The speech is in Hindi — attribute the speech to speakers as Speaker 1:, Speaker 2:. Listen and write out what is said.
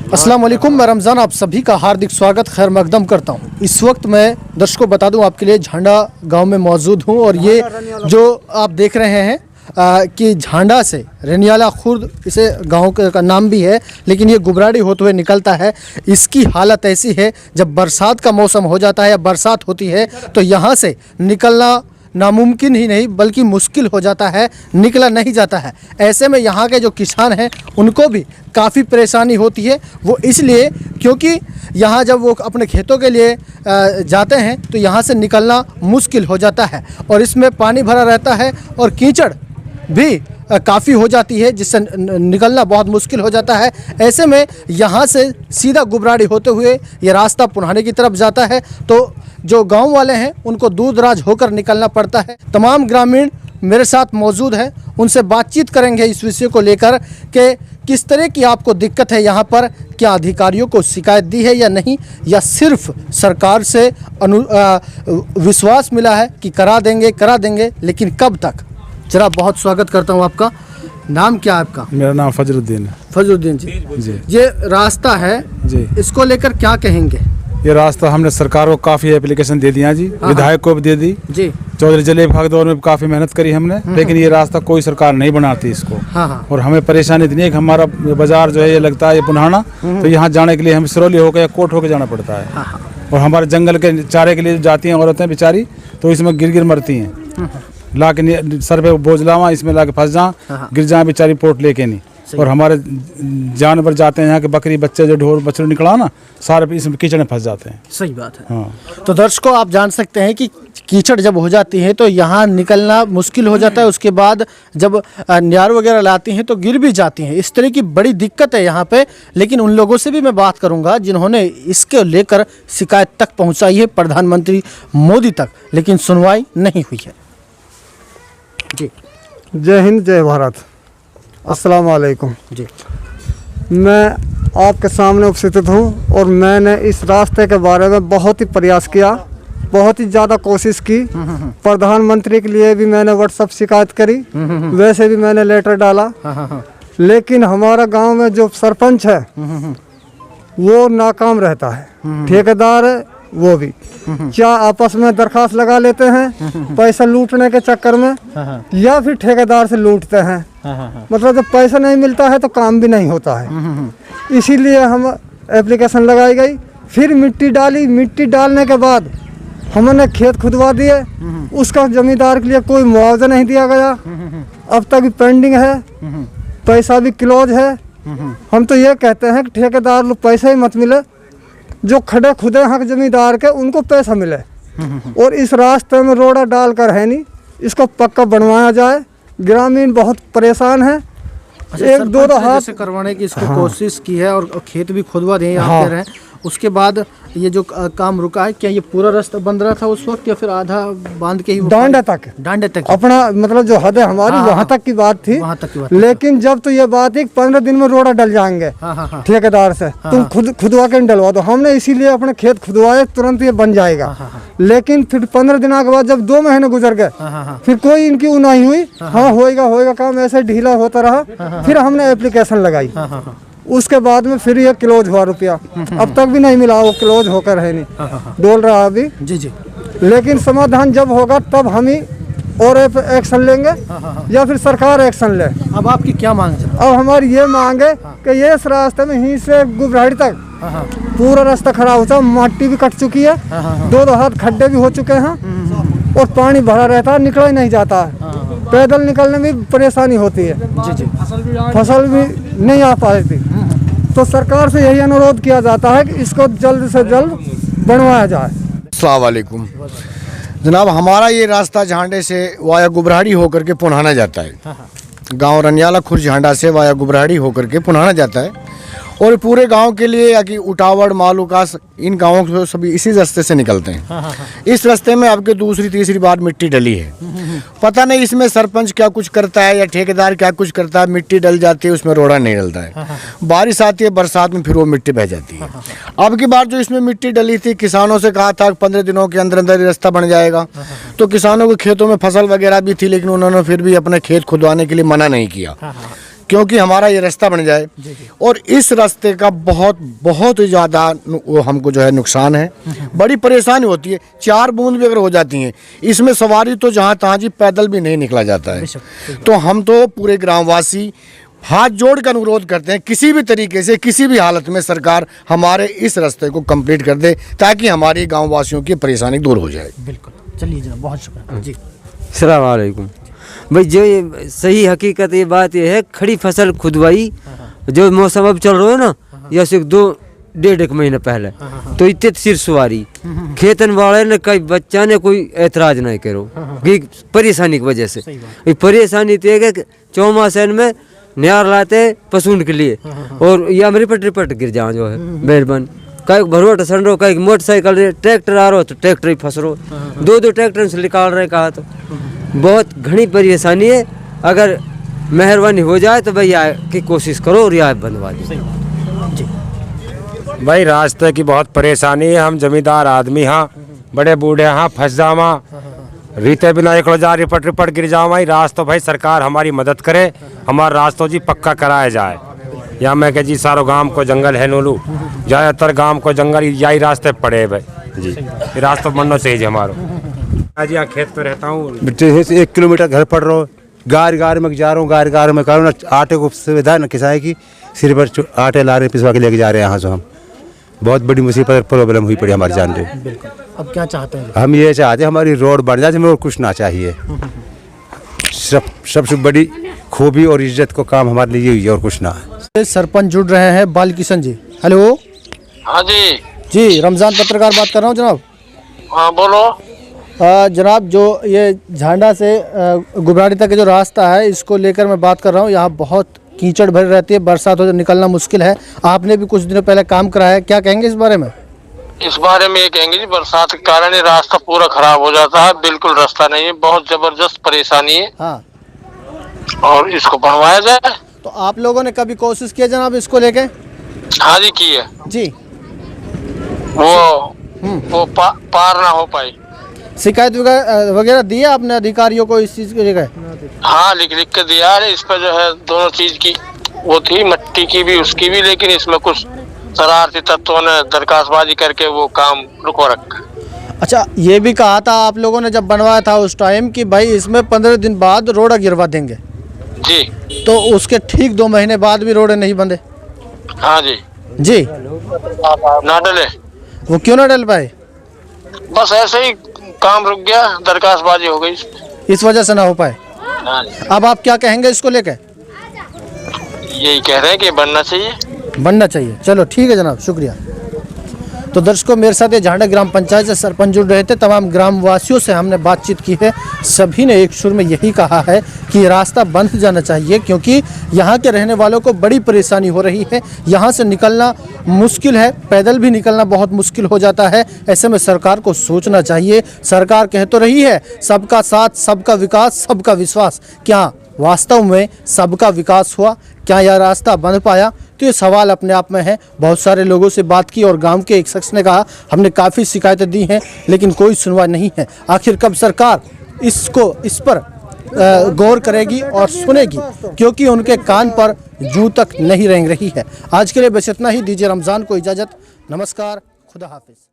Speaker 1: अस्सलाम वालेकुम, मैं रमज़ान आप सभी का हार्दिक स्वागत खैर मकदम करता हूँ। इस वक्त मैं दर्शकों बता दूँ आपके लिए झांडा गांव में मौजूद हूँ और ये जो आप देख रहे हैं कि झांडा से रनियाला खुर्द इसे गांव का नाम भी है, लेकिन ये गुबराड़ी होते हुए निकलता है। इसकी हालत ऐसी है, जब बरसात का मौसम हो जाता है या बरसात होती है तो यहाँ से निकलना नामुमकिन ही नहीं बल्कि मुश्किल हो जाता है, निकला नहीं जाता है। ऐसे में यहाँ के जो किसान हैं उनको भी काफ़ी परेशानी होती है। वो इसलिए क्योंकि यहाँ जब वो अपने खेतों के लिए जाते हैं तो यहाँ से निकलना मुश्किल हो जाता है और इसमें पानी भरा रहता है और कीचड़ भी काफ़ी हो जाती है, जिससे निकलना बहुत मुश्किल हो जाता है। ऐसे में यहाँ से सीधा गुबराड़ी होते हुए ये रास्ता पुनहाने की तरफ जाता है, तो जो गांव वाले हैं उनको दूर दराज होकर निकलना पड़ता है। तमाम ग्रामीण मेरे साथ मौजूद हैं, उनसे बातचीत करेंगे इस विषय को लेकर कि किस तरह की आपको दिक्कत है यहाँ पर, क्या अधिकारियों को शिकायत दी है या नहीं, या सिर्फ सरकार से विश्वास मिला है कि करा देंगे, लेकिन कब तक। जरा बहुत स्वागत करता हूँ आपका। नाम क्या है आपका?
Speaker 2: मेरा नाम फजरुद्दीन है।
Speaker 1: फजरुद्दीन जी, ये रास्ता है
Speaker 2: जी,
Speaker 1: इसको लेकर क्या कहेंगे?
Speaker 2: ये रास्ता हमने सरकार को काफ़ी एप्लीकेशन दे दिया जी, विधायक को भी दे दी जी, चौधरी जलेब खां के दौर में भी काफ़ी मेहनत करी हमने, लेकिन ये रास्ता कोई सरकार नहीं बनाती इसको। और हमें परेशानी इतनी है कि हमारा बाजार जो है ये लगता है ये पुनहाना, तो यहाँ जाने के लिए हमें सिरौली होकर या कोट होकर जाना पड़ता है। और हमारे जंगल के चारे के लिए जाती हैं औरतें बेचारी, तो इसमें गिर मरती हैं, ला के सर पे बोझ लावा, इसमें ला के फंस जा, गिर जाए बेचारी पोट लेके नहीं। और हमारे जानवर जाते हैं यहाँ के बकरी बच्चे जो ढोर बछड़े निकला ना, सारे इसमें कीचड़ में फंस जाते हैं।
Speaker 1: सही बात है। हाँ। तो दर्शकों आप जान सकते हैं कि कीचड़ जब हो जाती है तो यहाँ निकलना मुश्किल हो जाता है। उसके बाद जब न्यार वगैरह लाती हैं तो गिर भी जाती हैं। इस तरह की बड़ी दिक्कत है यहाँ पे। लेकिन उन लोगों से भी मैं बात करूँगा जिन्होंने इसके लेकर शिकायत तक पहुँचाई है प्रधानमंत्री मोदी तक, लेकिन सुनवाई नहीं हुई है। जी,
Speaker 3: जय हिंद, जय भारत, अस्सलाम वालेकुम
Speaker 1: जी।
Speaker 3: मैं आपके सामने उपस्थित हूँ और मैंने इस रास्ते के बारे में बहुत ही प्रयास किया, बहुत ही ज़्यादा कोशिश की। प्रधानमंत्री के लिए भी मैंने व्हाट्सएप शिकायत करी, वैसे भी मैंने लेटर डाला, लेकिन हमारा गांव में जो सरपंच है वो नाकाम रहता है, ठेकेदार है वो भी क्या आपस में दरखास्त लगा लेते हैं पैसा लूटने के चक्कर में, या फिर ठेकेदार से लूटते हैं। मतलब जब पैसा नहीं मिलता है तो काम भी नहीं होता है। इसीलिए हम एप्लीकेशन लगाई गई, फिर मिट्टी डाली, मिट्टी डालने के बाद हमने खेत खुदवा दिए, उसका जमींदार के लिए कोई मुआवजा नहीं दिया गया, अब तक भी पेंडिंग है, पैसा भी क्लोज है। हम तो ये कहते हैं कि ठेकेदार लोग पैसा ही मत मिले, जो खड़े खुदे हक जमींदार के उनको पैसा मिले। और इस रास्ते में रोड़ा डालकर है नहीं, इसको पक्का बनवाया जाए। ग्रामीण बहुत परेशान है। एक दो हाथ
Speaker 1: करवाने की इसको कोशिश की है और खेत भी खुदवा दें आप कह रहे हैं। उसके बाद ये जो काम रुका है, क्या ये पूरा रास्ता बंद रहा था उस वक्त या फिर आधा बांध के ही? डांडे तक
Speaker 3: अपना मतलब जो हद है हमारी वहाँ तक की बात थी,
Speaker 1: वहाँ तक की बात।
Speaker 3: लेकिन जब तो ये बात है 15 दिन में रोड़ा डल जाएंगे ठेकेदार से, तुम खुदवा के डलवा दो। हमने इसीलिए अपने खेत खुदवाए, तुरंत ये बन जाएगा। लेकिन फिर 15 दिन के बाद जब 2 महीने गुजर गए, फिर कोई इनकी नहीं हुई। हाँ होएगा काम ऐसे ढीला होता रहा। फिर हमने एप्लीकेशन लगाई, उसके बाद में फिर ये क्लोज हुआ रुपया, अब तक भी नहीं मिला, वो क्लोज होकर है नहीं, डोल रहा अभी।
Speaker 1: जी जी। लेकिन
Speaker 3: समाधान जब होगा तब हम ही और एक्शन लेंगे या फिर सरकार एक्शन ले।
Speaker 1: अब आपकी क्या मांग है?
Speaker 3: अब हमारी ये मांग है कि ये इस रास्ते में ही से गुबराड़ी तक पूरा रास्ता खराब होता है, माटी भी कट चुकी है, 2 हाथ खड्डे भी हो चुके हैं और पानी भरा रहता है, निकला ही नहीं जाता है। पैदल निकलने में परेशानी होती है।
Speaker 1: जी जी।
Speaker 3: फसल भी नहीं आ पाती। तो सरकार से यही अनुरोध किया जाता है कि इसको जल्द से जल्द बनवाया जाए।
Speaker 4: अस्सलाम वालेकुम जनाब, हमारा ये रास्ता झांडे से वाया गुबराड़ी होकर के पुनहाना जाता है। गांव रनियाला खुर्द झांडा से वाया गुबराड़ी होकर के पुनहाना जाता है और पूरे गांव के लिए या कि उटावड़ मालूकास इन गांवों को सभी इसी रास्ते से निकलते हैं। इस रास्ते में अब के दूसरी तीसरी बार मिट्टी डली है। पता नहीं इसमें सरपंच क्या कुछ करता है या ठेकेदार क्या कुछ करता है, मिट्टी डल जाती है, उसमें रोड़ा नहीं डलता है। बारिश आती है, बरसात में फिर वो मिट्टी बह जाती है। अब की बार जो इसमें मिट्टी डली थी, किसानों से कहा था 15 दिनों के अंदर अंदर रास्ता बन जाएगा, तो किसानों के खेतों में फसल वगैरह भी थी, लेकिन उन्होंने फिर भी अपने खेत खुदवाने के लिए मना नहीं किया। क्योंकि हमारा ये रास्ता बन जाए। और इस रास्ते का बहुत बहुत ही ज़्यादा हमको जो है नुकसान है, बड़ी परेशानी होती है। 4 बूंद भी अगर हो जाती हैं इसमें सवारी तो जहाँ तहाँ जी पैदल भी नहीं निकला जाता है। तो हम तो पूरे ग्रामवासी हाथ जोड़ कर अनुरोध करते हैं किसी भी तरीके से किसी भी हालत में सरकार हमारे इस रास्ते को कंप्लीट कर दे ताकि हमारी गाँव वासियों की परेशानी दूर हो जाए।
Speaker 1: बिल्कुल, चलिए जनाब, बहुत शुक्रिया जी।
Speaker 5: अस्सलाम वालेकुम भाई। जो ये सही हकीकत ये बात ये है, खड़ी फसल खुदवाई जो मौसम अब चल रहा है ना, जैसे 2-1.5 महीने पहले तो इतने सिर सवारी खेतन वाले ने कई बच्चा ने कोई ऐतराज नहीं करो कि परेशानी की वजह से। ये परेशानी तो है कि चौमासन में न्यार लाते पसून के लिए और ये हमारी पट गिर जाओ जो है मेहरबान। कई भरोट संडो, कई मोटरसाइकिल ट्रैक्टर आ रहा हो तो ट्रैक्टर ही फंस रहो, 2 ट्रैक्टर से निकाल रहे कहा। तो बहुत घनी परेशानी है। अगर मेहरबानी हो जाए तो भैया की कोशिश करो और यहाँ बनवा दो।
Speaker 6: भाई रास्ते की बहुत परेशानी है। हम जमींदार आदमी हाँ, बड़े बूढ़े हाँ, फंस जावा रीते बिना एक जा रिपट गिर जाओ। भाई रास्ता भाई सरकार हमारी मदद करे, हमारा रास्ता जी पक्का कराया जाए। या मैं कह जी सारो गांव को जंगल है नोलू, ज़्यादातर गांव को जंगल यही रास्ते पड़े है भाई जी। ये रास्ता बनना चाहिए हमारो। आज यहाँ खेत पे रहता हूँ,
Speaker 7: 1 किलोमीटर घर पड़ रहा हो, गार में जा रहा हूँ, गार में करो ना। आटे को सुविधा न किसाए की, सिर पर आटे ला रहे पिसवा के लेके जा रहे हैं यहाँ से। हम बहुत बड़ी मुसीबत प्रॉब्लम हुई पड़ी हमारे जान रहे।
Speaker 1: बिल्कुल, अब क्या चाहते हैं?
Speaker 7: हम ये चाहते हैं हमारी रोड बन जाए, हमें और कुछ ना चाहिए। सबसे बड़ी खूबी और इज्जत को काम हमारे लिए यही है और कुछ ना है।
Speaker 1: सरपंच जुड़ रहे हैं बालकिशन जी। हेलो।
Speaker 8: हाँ जी।
Speaker 1: जी, रमजान पत्रकार बात कर रहा हूँ जनाब।
Speaker 8: हाँ बोलो।
Speaker 1: जनाब, जो ये झांडा से गुबराड़ी तक का जो रास्ता है इसको लेकर मैं बात कर रहा हूँ। यहाँ बहुत कीचड़ भरी रहती है, बरसात हो तो निकलना मुश्किल है। आपने भी कुछ दिनों पहले काम कराया है, क्या कहेंगे इस बारे में?
Speaker 8: इस बारे में ये कहेंगे जी, बरसात के कारण ये रास्ता पूरा खराब हो जाता है, बिल्कुल रास्ता नहीं है, बहुत जबरदस्त परेशानी है।
Speaker 1: हाँ,
Speaker 8: और इसको बनवाया जाए।
Speaker 1: तो आप लोगों ने कभी कोशिश किया जनाब इसको लेके?
Speaker 8: हाँ जी की है
Speaker 1: जी।
Speaker 8: वो पार ना हो पाई।
Speaker 1: शिकायत वगैरह दी है आपने अधिकारियों को इस चीज़ को लेकर?
Speaker 8: हाँ लिख के दिया है। इस पर जो है दोनों चीज की वो थी, मट्टी की भी उसकी भी, लेकिन इसमें कुछ शरारती तत्वों ने दरखास्तबाजी करके वो काम रुकवा रखा।
Speaker 1: अच्छा, ये भी कहा था आप लोगों ने जब बनवाया था उस टाइम कि भाई इसमें 15 दिन बाद रोड गिरवा देंगे
Speaker 8: जी,
Speaker 1: तो उसके ठीक 2 महीने बाद भी रोड नहीं बंधे।
Speaker 8: हाँ जी
Speaker 1: जी,
Speaker 8: ना डले।
Speaker 1: वो क्यों ना डल पाए?
Speaker 8: बस ऐसे ही काम रुक गया, दरखास्तबाजी हो गई,
Speaker 1: इस वजह से ना हो पाए।
Speaker 8: हाँ जी।
Speaker 1: अब आप क्या कहेंगे इसको लेकर?
Speaker 8: यही कह रहे हैं कि बनना चाहिए।
Speaker 1: बनना चाहिए। चलो ठीक है जनाब, शुक्रिया। तो दर्शकों, मेरे साथ ये झांडा ग्राम पंचायत से सरपंच जुड़ रहे थे। तमाम ग्रामवासियों से हमने बातचीत की है, सभी ने एक सुर में यही कहा है कि ये रास्ता बंद जाना चाहिए क्योंकि यहाँ के रहने वालों को बड़ी परेशानी हो रही है। यहाँ से निकलना मुश्किल है, पैदल भी निकलना बहुत मुश्किल हो जाता है। ऐसे में सरकार को सोचना चाहिए। सरकार कह तो रही है सबका साथ, सबका विकास, सबका विश्वास। क्या वास्तव में सबका विकास हुआ? क्या यह रास्ता बन पाया? तो ये सवाल अपने आप में है। बहुत सारे लोगों से बात की और गांव के एक शख्स ने कहा हमने काफ़ी शिकायतें दी हैं लेकिन कोई सुनवाई नहीं है। आखिर कब सरकार इस पर गौर करेगी और सुनेगी, क्योंकि उनके कान पर जूं तक नहीं रेंग रही है। आज के लिए बस इतना ही। दीजिए रमज़ान को इजाज़त। नमस्कार, खुदा हाफिज़।